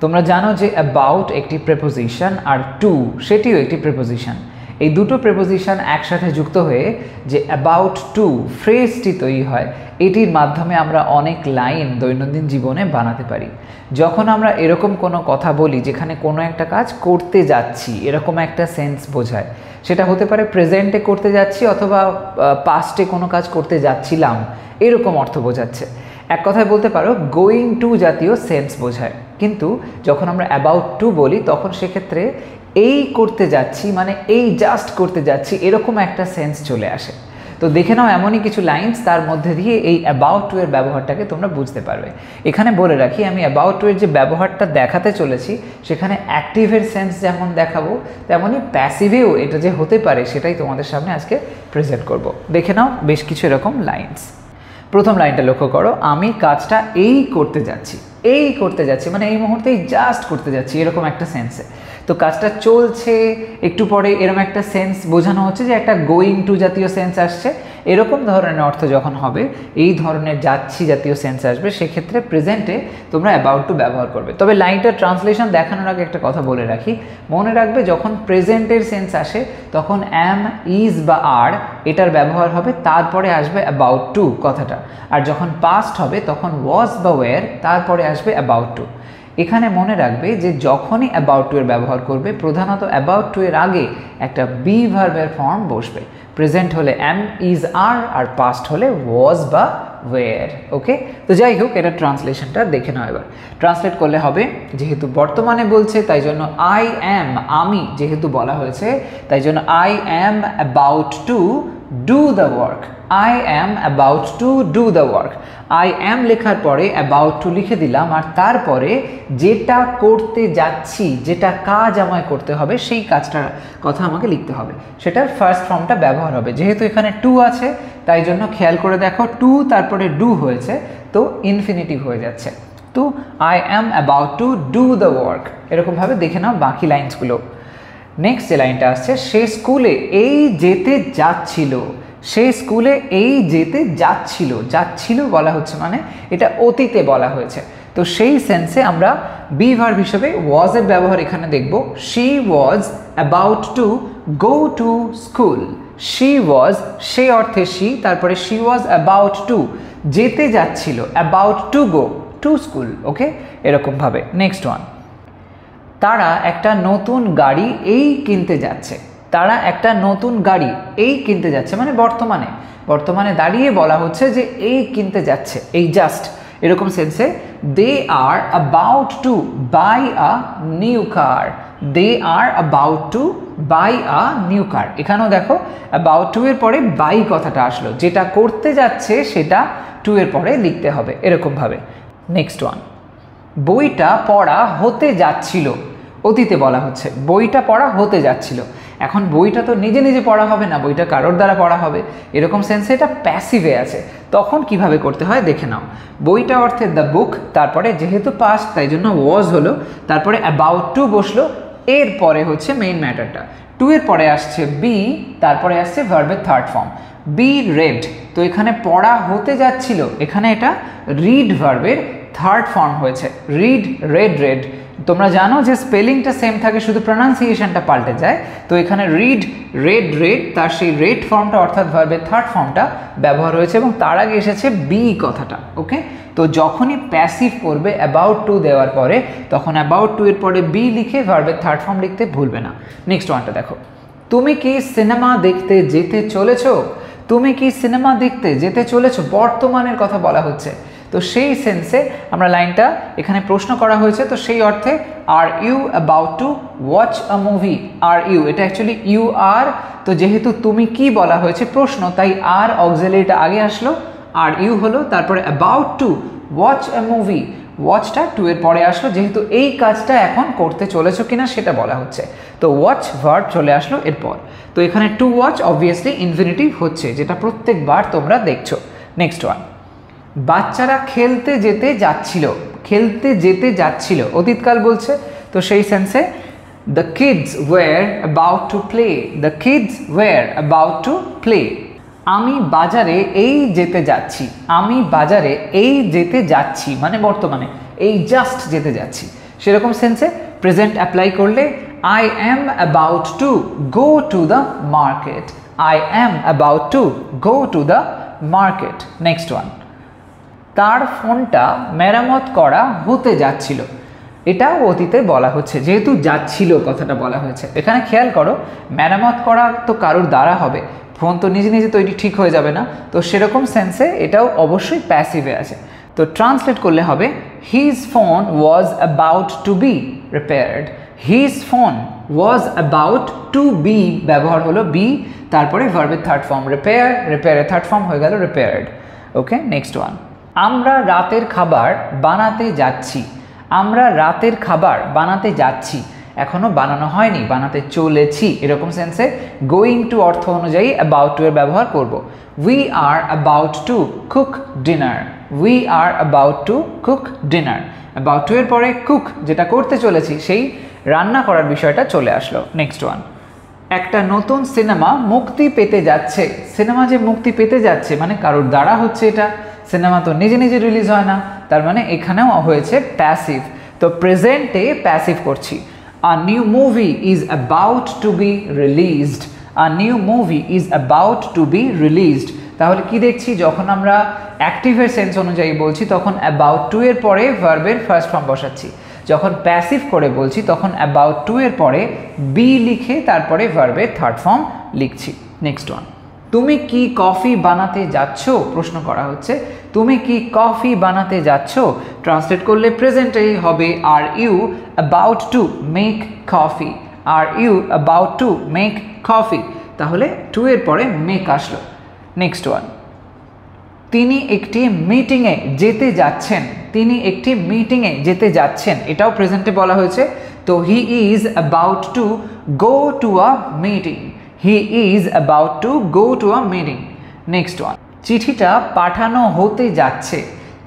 তোমরা জানো যে অ্যাবাউট একটি প্রেপোজিশন আর টু সেটিও একটি প্রেপোজিশন। এই দুটো প্রেপোজিশন একসাথে যুক্ত হয়ে যে অ্যাবাউট টু ফ্রেজটি তৈরি হয়, এটির মাধ্যমে আমরা অনেক লাইন দৈনন্দিন জীবনে বানাতে পারি। যখন আমরা এরকম কোনো কথা বলি যেখানে কোনো একটা কাজ করতে যাচ্ছি, এরকম একটা সেন্স বোঝায়। সেটা হতে পারে প্রেজেন্টে করতে যাচ্ছি অথবা পাস্টে কোনো কাজ করতে যাচ্ছিলাম, এরকম অর্থ বোঝাচ্ছে। এক কথায় বলতে পারো গোয়িং টু জাতীয় সেন্স বোঝায়। কিন্তু যখন আমরা অ্যাবাউট টু বলি তখন সেক্ষেত্রে এই করতে যাচ্ছি মানে এই জাস্ট করতে যাচ্ছি, এরকম একটা সেন্স চলে আসে। তো দেখে নাও এমনই কিছু লাইন্স, তার মধ্যে দিয়ে এই অ্যাবাউট টু এর ব্যবহারটাকে তোমরা বুঝতে পারবে। এখানে বলে রাখি, আমি অ্যাবাউট টু এর যে ব্যবহারটা দেখাতে চলেছি সেখানে অ্যাক্টিভের সেন্স যেমন দেখাবো, তেমনই প্যাসিভেও এটা যে হতে পারে সেটাই তোমাদের সামনে আজকে প্রেজেন্ট করব। দেখে নাও বেশ কিছু এরকম লাইন্স। প্রথম লাইনটা লক্ষ্য করো, আমি কাজটা এই করতে যাচ্ছি। এই করতে যাচ্ছি মানে এই মুহূর্তেই জাস্ট করতে যাচ্ছি, এরকম একটা সেন্সে। তো কাজটা চলছে, একটু পরে এরকম একটা সেন্স বোঝানো হচ্ছে যে একটা গোয়িং টু জাতীয় সেন্স আসছে। এরকম ধরনের অর্থ যখন হবে, এই ধরনের যাচ্ছি জাতীয় সেন্স আসবে, সেক্ষেত্রে প্রেজেন্টে তোমরা অ্যাবাউট টু ব্যবহার করবে। তবে লাইনটার ট্রান্সলেশন দেখানোর আগে একটা কথা বলে রাখি, মনে রাখবে যখন প্রেজেন্টের সেন্স আসে তখন অ্যাম, ইজ বা আর এটার ব্যবহার হবে, তারপরে আসবে অ্যাবাউট টু কথাটা। আর যখন পাস্ট হবে তখন ওয়াজ বা ওয়্যার, তারপরে আসবে অ্যাবাউট টু। এখানে মনে রাখবে যে যখনই অ্যাবাউট টু এর ব্যবহার করবে, প্রধানত অ্যাবাউট টু এর আগে একটা বি ভার্বের ফর্ম বসবে। প্রেজেন্ট হলে অ্যাম, ইজ, আর, আর পাস্ট হলে ওয়াজ বা ওয়্যার। ওকে, তো যাই হোক, এটা ট্রান্সলেশনটা দেখে নাও। এবার ট্রান্সলেট করলে হবে, যেহেতু বর্তমানে বলছে তাই জন্য আই অ্যাম, আমি যেহেতু বলা হয়েছে তাই জন্য I am about to do the work. I am about to do the work. I am লেখার পরে অ্যাবাউট টু লিখে দিলাম, আর তারপরে যেটা করতে যাচ্ছি, যেটা কাজ আমায় করতে হবে, সেই কাজটার কথা আমাকে লিখতে হবে, সেটার ফার্স্ট ফর্মটা ব্যবহার হবে। যেহেতু এখানে টু আছে তাই জন্য খেয়াল করে দেখো, টু তারপরে ডু হয়েছে, তো ইনফিনিটিভ হয়ে যাচ্ছে। তো I am about to do the work, এরকমভাবে দেখে নাও বাকি লাইন্সগুলো। নেক্সট যে লাইনটা আসছে, সে স্কুলে এই যেতে যাচ্ছিল। সে স্কুলে এই যেতে যাচ্ছিল, যাচ্ছিল বলা হচ্ছে মানে এটা অতীতে বলা হয়েছে। তো সেই সেন্সে আমরা বি ভার্ব হিসেবে ওয়াজ এর ব্যবহার এখানে দেখব। She was about to go to school. She was, সে অর্থে শি, তারপরে শি ওয়াজ অ্যাবাউট টু, যেতে যাচ্ছিল, about to go to school. Okay, এরকমভাবে। নেক্সট ওয়ান, তারা একটা নতুন গাড়ি এই কিনতে যাচ্ছে। তারা একটা নতুন গাড়ি এই কিনতে যাচ্ছে মানে বর্তমানে দাঁড়িয়ে বলা হচ্ছে যে এই কিনতে যাচ্ছে, এই জাস্ট, এরকম সেন্সে। They are about to buy a new car. They are about to buy a new car. এখানেও দেখো অ্যাবাউট টু এর পরে বাই কথাটা আসলো, যেটা করতে যাচ্ছে সেটা টু এর পরে লিখতে হবে, এরকমভাবে। নেক্সট ওয়ান, বইটা পড়া হতে যাচ্ছিল। অতীতে বলা হচ্ছে বইটা পড়া হতে যাচ্ছিল। এখন বইটা তো নিজে নিজে পড়া হবে না, বইটা কারোর দ্বারা পড়া হবে, এরকম সেন্সে এটা প্যাসিভে আছে। তখন কিভাবে করতে হয় দেখে নাও। বইটা অর্থে দ্য বুক, তারপরে যেহেতু পাস্ট তাই জন্য ওয়াজ হলো, তারপরে অ্যাবাউট টু বসলো, এরপরে হচ্ছে মেইন ম্যাটারটা। টু এর পরে আসছে বি, তারপরে আসছে ভার্বের থার্ড ফর্ম বি রেড। তো এখানে পড়া হতে যাচ্ছিল, এখানে এটা রিড ভার্বের থার্ড ফর্ম হয়েছে, রিড, রেড, রেড। তোমরা জানো যে স্পেলিংটা সেম থাকে, শুধু প্রনাউন্সিয়েশনটা পাল্টে যায়। তো এখানে রিড, রেড, রেড, তার সেই রেড ফর্মটা অর্থাৎ ভার্বের থার্ড ফর্মটা ব্যবহার হয়েছে এবং তার আগে এসেছে বি কথাটা। ওকে, তো যখনই প্যাসিভ করবে অ্যাবাউট টু দেওয়ার পরে, তখন অ্যাবাউট টু এর পরে বি লিখে ভার্বের থার্ড ফর্ম লিখতে ভুলবে না। নেক্সট ওয়ানটা দেখো, তুমি কি সিনেমা দেখতে যেতে চলেছো? তুমি কি সিনেমা দেখতে যেতে চলেছো, বর্তমানের কথা বলা হচ্ছে। তো সেই সেন্সে আমরা লাইনটা এখানে প্রশ্ন করা হয়েছে, তো সেই অর্থে are you about to watch a movie. Are you, এটা অ্যাকচুয়ালি ইউ আর, তো যেহেতু তুমি কি বলা হয়েছে প্রশ্ন, তাই আর অক্সিলারিটা আগে আসলো, আর ইউ হলো, তারপরে about to watch a movie, ওয়াচটা টু এর পরে আসলো, যেহেতু এই কাজটা এখন করতে চলেছো কিনা সেটা বলা হচ্ছে। তো ওয়াচ ভার্ব চলে আসলো এরপর। তো এখানে টু ওয়াচ অবভিয়াসলি ইনফিনিটিভ হচ্ছে, যেটা প্রত্যেকবার তোমরা দেখছো। নেক্সট ওয়ান, বাচ্চারা খেলতে যেতে যাচ্ছিল। খেলতে যেতে যাচ্ছিল, অতীতকাল বলছে, তো সেই সেন্সে the kids were about to play. The kids were about to play. আমি বাজারে এই যেতে যাচ্ছি। আমি বাজারে এই যেতে যাচ্ছি মানে বর্তমানে, এই জাস্ট যেতে যাচ্ছি। সেরকম সেন্সে প্রেজেন্ট অ্যাপ্লাই করলে I am about to go to the market. I am about to go to the market. Next one. তার ফোনটা মেরামত করা হতে যাচ্ছিল। এটা অতীতে বলা হচ্ছে, যেহেতু যাচ্ছিল কথাটা বলা হয়েছে। এখানে খেয়াল করো, মেরামত করা তো কারোর দ্বারা হবে, ফোন তো নিজে নিজে তৈরি ঠিক হয়ে যাবে না, তো সেরকম সেন্সে এটাও অবশ্যই প্যাসিভে আছে। তো ট্রান্সলেট করলে হবে his phone was about to be repaired. His phone was about to be ব্যবহার হলো বি, তারপরে ভার্বের থার্ড ফর্ম রিপেয়ার, রিপেয়ারের থার্ড ফর্ম হয়ে গেল রিপেয়ার্ড। ওকে, নেক্সট ওয়ান। আমরা রাতের খাবার বানাতে যাচ্ছি। আমরা রাতের খাবার বানাতে যাচ্ছি, এখনো বানানো হয়নি, বানাতে চলেছি, এরকম সেন্সে গোয়িং টু অর্থ অনুযায়ী অ্যাবাউট টু এর ব্যবহার করব। We are about to cook dinner. We are about to cook dinner. About to এর পরে কুক, যেটা করতে চলেছি, সেই রান্না করার বিষয়টা চলে আসলো। Next one. একটা নতুন সিনেমা মুক্তি পেতে যাচ্ছে। সিনেমা যে মুক্তি পেতে যাচ্ছে মানে কারোর দ্বারা হচ্ছে, এটা সিনেমা তো নিজে নিজে রিলিজ হয় না, তার মানে এখানেও হয়েছে প্যাসিভ। তো প্রেজেন্টে প্যাসিভ করছি। A new movie is about to be released. A new movie is about to be released. তাহলে কি দেখছি, যখন আমরা অ্যাক্টিভের সেন্স অনুযায়ী বলছি তখন অ্যাবাউট টু এর পরে ভার্বের ফার্স্ট ফর্ম বসাচ্ছি। যখন প্যাসিভ করে বলছি তখন অ্যাবাউট টু এর পরে বি লিখে তারপরে ভার্বের থার্ড ফর্ম লিখছি। Next one. তুমি কি কফি বানাতে যাচ্ছ, প্রশ্ন করা হচ্ছে। তুমি কি কফি বানাতে যাচ্ছ, ট্রান্সলেট করলে প্রেজেন্টেই হবে are you about to make coffee. Are you about to make coffee, তাহলে টু এর পরে মেক আসলো। Next one. তিনি একটি মিটিংয়ে যেতে যাচ্ছেন। তিনি একটি মিটিংয়ে যেতে যাচ্ছেন, এটাও প্রেজেন্টে বলা হয়েছে। তো he is about to go to a meeting. He is about to go to a meeting. Next one. চিঠিটা পাঠানো হতে যাচ্ছে।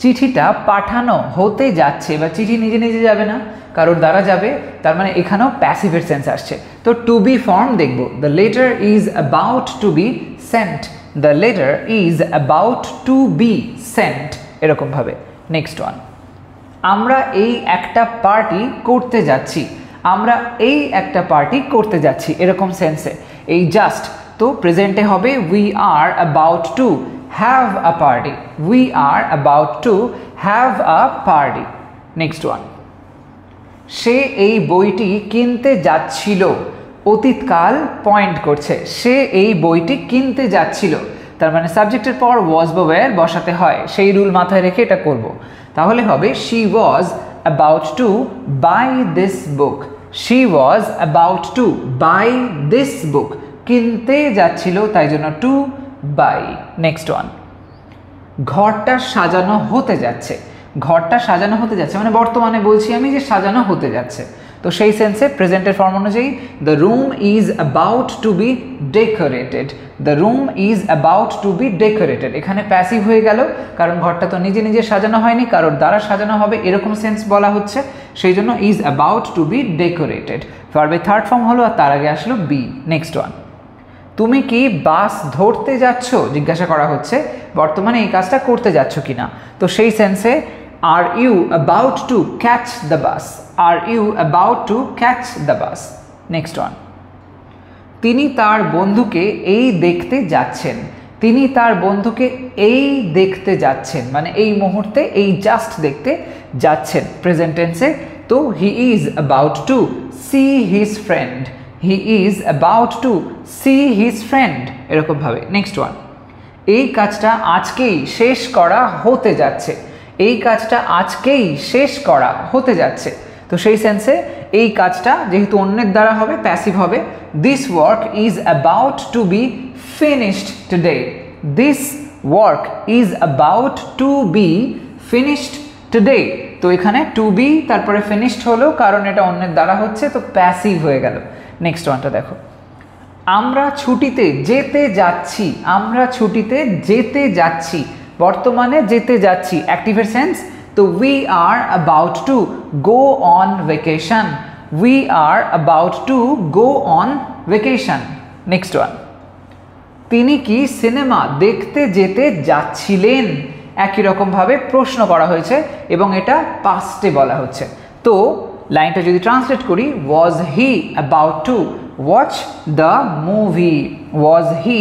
চিঠিটা পাঠানো হতে যাচ্ছে, বা চিঠি নিজে নিজে যাবে না, কারোর দ্বারা যাবে, তার মানে এখানেও প্যাসিভের সেন্স আসছে। তো টু বি ফর্ম দেখব। The letter is about to be sent. The letter is about to be sent, এরকমভাবে। Next one. আমরা এই একটা পার্টি করতে যাচ্ছি। আমরা এই একটা পার্টি করতে যাচ্ছি, এরকম সেন্সে। এই জাস্ট, তো প্রেজেন্টে হবে we are about to have a party. We are about to have a party. Next one. সে এই বইটি কিনতে যাচ্ছিল। অতীতকাল পয়েন্ট করছে, সে এই বইটি কিনতে যাচ্ছিল, তার মানে সাবজেক্টের পর ওয়াজ বা ওয়্যার বসাতে হয়, সেই রুল মাথায় রেখে এটা করব। তাহলে হবে she was about to buy this book. She was about to buy this book, কিনতে যাচ্ছিল, তাই জন্য টু বাই। Next one. ঘরটা সাজানো হতে যাচ্ছে। ঘরটা সাজানো হতে যাচ্ছে মানে বর্তমানে বলছি আমি যে সাজানো হতে যাচ্ছে, তো সেই সেন্সে প্রেজেন্টের ফর্ম অনুযায়ী the room is about to be decorated. The room is about to be decorated, এখানে প্যাসিভ হয়ে গেল, কারণ ঘরটা তো নিজে নিজে সাজানো হয়নি, কারোর দ্বারা সাজানো হবে, এরকম সেন্স বলা হচ্ছে, সেই জন্য is about to be decorated. ভার্বের থার্ড ফর্ম হলো, আর তার আগে আসলো বি। Next one. তুমি কি বাস ধরতে যাচ্ছ, জিজ্ঞাসা করা হচ্ছে বর্তমানে এই কাজটা করতে যাচ্ছ কিনা, তো সেই সেন্সে are you about to catch the bus. Are you about to catch the bus. Next one. তিনি তার বন্ধুকে এই দেখতে যাচ্ছেন। তিনি তার বন্ধুকে এই দেখতে যাচ্ছেন মানে এই মুহূর্তে, এই জাস্ট দেখতে যাচ্ছেন প্রেজেন্ট টেন্সে। তো he is about to see his friend. He is about to see his friend, এরকমভাবে। Next one. এই কাজটা আজকেই শেষ করা হতে যাচ্ছে। এই কাজটা আজকেই শেষ করা হতে যাচ্ছে, তো সেই সেন্সে এই কাজটা যেহেতু অন্যের দ্বারা হবে, প্যাসিভ হবে। This work is about to be finished today. This work is about to be finished today, তো এখানে টু বি তারপরে ফিনিশড হলো, কারণ এটা অন্যের দ্বারা হচ্ছে, তো প্যাসিভ হয়ে গেল। নেক্সট ওয়ানটা দেখো। আমরা ছুটিতে যেতে যাচ্ছি। আমরা ছুটিতে যেতে যাচ্ছি, বর্তমানে যেতে যাচ্ছি, অ্যাক্টিভের সেন্স। তো we are about to go on vacation. We are about to go on vacation. Next one. তিনি কি সিনেমা দেখতে যেতে যাচ্ছিলেন, একই রকমভাবে প্রশ্ন করা হয়েছে এবং এটা পাস্টে বলা হচ্ছে। তো লাইনটা যদি ট্রান্সলেট করি, was he about to watch the movie, was he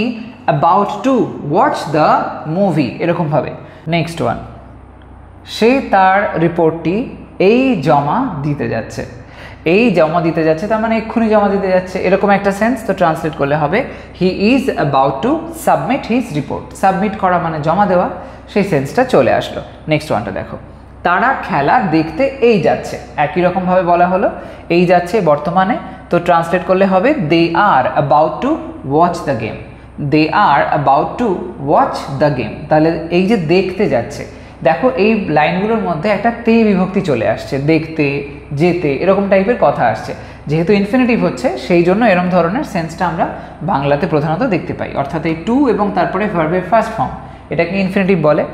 about to watch the movie, এরকমভাবে। নেক্সট ওয়ান, সে তার রিপোর্টটি এই জমা দিতে যাচ্ছে। এই জমা দিতে যাচ্ছে তার মানে এক্ষুনি জমা দিতে যাচ্ছে, এরকম একটা সেন্স। তো ট্রান্সলেট করলে হবে হি is about to submit his report. Submit করা মানে জমা দেওয়া, সেই সেন্সটা চলে আসলো। নেক্সট ওয়ানটা দেখো, তারা খেলা দেখতে এই যাচ্ছে। একই রকমভাবে বলা হলো, এই যাচ্ছে বর্তমানে। তো ট্রান্সলেট করলে হবে they are about to watch the game, they are about to watch the game. তাহলে এই যে দেখতে যাচ্ছে, দেখো এই লাইনগুলোর মধ্যে একটা তে বিভক্তি চলে আসছে, দেখতে, যেতে, এরকম টাইপের কথা আসছে। যেহেতু ইনফিনিটিভ হচ্ছে, সেই জন্য এরকম ধরনের সেন্সটা আমরা বাংলাতে প্রধানত দেখতে পাই, অর্থাৎ এই টু এবং তারপরে ভার্বের ফার্স্ট ফর্ম, এটাকে ইনফিনিটিভ বলে।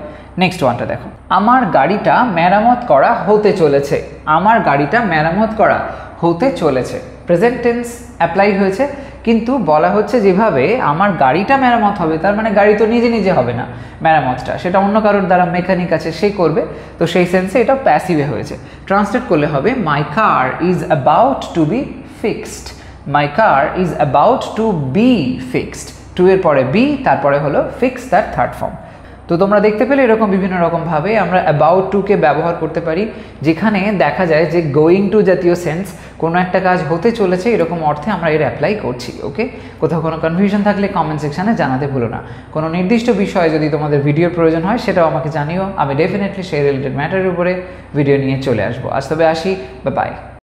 নেক্সট ওয়ানটা দেখো, আমার গাড়িটা মেরামত করা হতে চলেছে। আমার গাড়িটা মেরামত করা হতে চলেছে, প্রেজেন্ট টেন্স অ্যাপ্লাই হয়েছে, কিন্তু বলা হচ্ছে যেভাবে আমার গাড়িটা মেরামত হবে, তার মানে গাড়ি তো নিজে নিজে হবে না মেরামতটা, সেটা অন্য কারোর দ্বারা মেকানিক আছে সে করবে। তো সেই সেন্সে এটা প্যাসিভে হয়েছে। ট্রান্সলেট করলে হবে my car is about to be fixed, my car is about to be fixed. To এর পরে বি, তারপরে হলো ফিক্স, তার থার্ড ফর্ম। তো তোমরা দেখতে পেলে এরকম বিভিন্ন রকমভাবে আমরা অ্যাবাউট টুকে ব্যবহার করতে পারি, যেখানে দেখা যায় যে গোয়িং টু জাতীয় সেন্স, কোনো একটা কাজ হতে চলেছে এরকম অর্থে আমরা এর অ্যাপ্লাই করছি। ওকে, কোথাও কোনো কনফিউশন থাকলে কমেন্ট সেকশানে জানাতে ভুলো না। কোনো নির্দিষ্ট বিষয়ে যদি তোমাদের ভিডিওর প্রয়োজন হয় সেটাও আমাকে জানিও, আমি ডেফিনেটলি সেই রিলেটেড ম্যাটারের উপরে ভিডিও নিয়ে চলে আসবো। আজ তবে আসি, বাই।